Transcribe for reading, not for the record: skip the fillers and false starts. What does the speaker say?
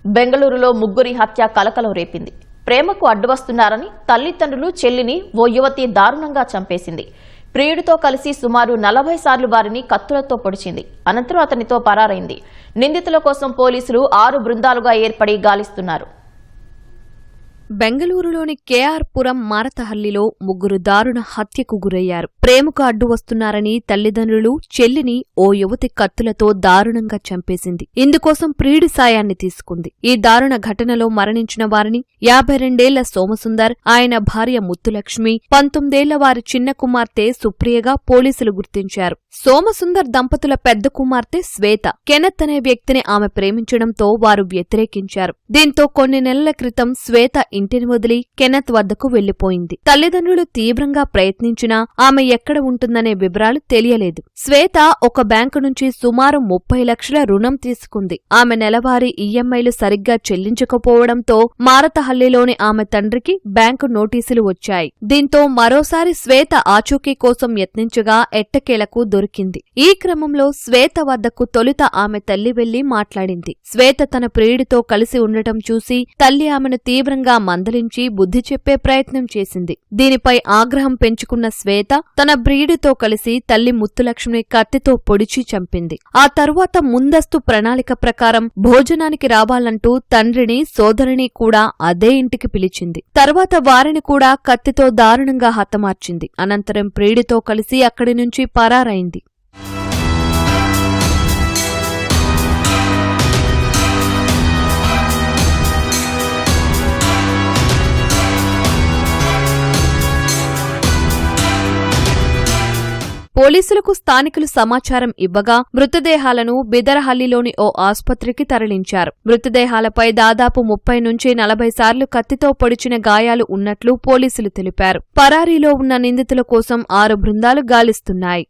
బెంగళూరులో ముగ్గురి హత్య కలకలం రేపింది. ప్రేమకు అడ్డువస్తున్నారని తల్లిదండ్రులు చెల్లిని ఓ యువతి దారుణంగా చంపేసింది. ప్రియుడితో కలిసి సుమారు 40 సార్లు వారిని కత్తులతో పొడిచింది. అనంతరం అతనితో పరారైంది. నిందితుల కోసం పోలీసులు 6 బృందాలుగా ఏర్పడి గాలిస్తున్నారు. బెంగళూరులోని కేఆర్ పురం మారతహల్లిలో ముగ్గురు దారుణ హత్యకు గురయ్యారు. ప్రేమకు అడ్డు వస్తున్నారని తల్లిదండ్రులు చెల్లిని ఓ యువతి కత్తులతో దారుణంగా చంపేసింది. ఇందుకోసం ప్రియుడి సాయాన్ని తీసుకుంది. ఈ దారుణ ఘటనలో మరణించిన వారిని 52 సోమసుందర్, ఆయన భార్య ముత్తులక్ష్మి, 19 వారి చిన్న కుమార్తె సుప్రియగా పోలీసులు గుర్తించారు. సోమసుందర్ దంపతుల పెద్ద కుమార్తె శ్వేత, కెనెత్ అనే వ్యక్తిని ఆమె ప్రేమించడంతో వారు వ్యతిరేకించారు. దీంతో కొన్ని నెలల క్రితం శ్వేత ఇంటిని వదిలి కెనెత్ వద్దకు వెళ్లిపోయింది. తల్లిదండ్రులు తీవ్రంగా ప్రయత్నించినా ఆమె ఎక్కడ ఉంటుందనే వివరాలు తెలియలేదు. శ్వేత ఒక బ్యాంకు నుంచి సుమారు 30 లక్షల రుణం తీసుకుంది. ఆమె నెలవారీ ఈఎంఐలు సరిగ్గా చెల్లించకపోవడంతో మారతహల్లిలోని ఆమె తండ్రికి బ్యాంకు నోటీసులు వచ్చాయి. దీంతో మరోసారి శ్వేత ఆచూకీ కోసం యత్నించగా ఎట్టకేలకు దొరికింది. ఈ క్రమంలో శ్వేత వద్దకు తొలుత ఆమె తల్లి వెళ్లి మాట్లాడింది. శ్వేత తన ప్రియుడితో కలిసి ఉండటం చూసి తల్లి ఆమెను తీవ్రంగా మందలించి బుద్ధి చెప్పే ప్రయత్నం చేసింది. దీనిపై ఆగ్రహం పెంచుకున్న శ్వేత తన ప్రియుడితో కలిసి తల్లి ముత్తులక్ష్మిని కత్తితో పొడిచి చంపింది. ఆ తరువాత ముందస్తు ప్రణాళిక ప్రకారం భోజనానికి రావాలంటూ తండ్రిని, సోదరిని కూడా అదే ఇంటికి పిలిచింది. తర్వాత వారిని కూడా కత్తితో దారుణంగా హతమార్చింది. అనంతరం ప్రియుడితో కలిసి అక్కడి నుంచి పరారైంది. పోలీసులకు స్థానికులు సమాచారం ఇవ్వగా మృతదేహాలను బిదరహల్లిలోని ఓ ఆస్పత్రికి తరలించారు. మృతదేహాలపై దాదాపు 30 నుంచి 40 సార్లు కత్తితో పొడిచిన గాయాలు ఉన్నట్లు పోలీసులు తెలిపారు. పరారీలో ఉన్న నిందితుల కోసం 6 బృందాలు గాలిస్తున్నాయి.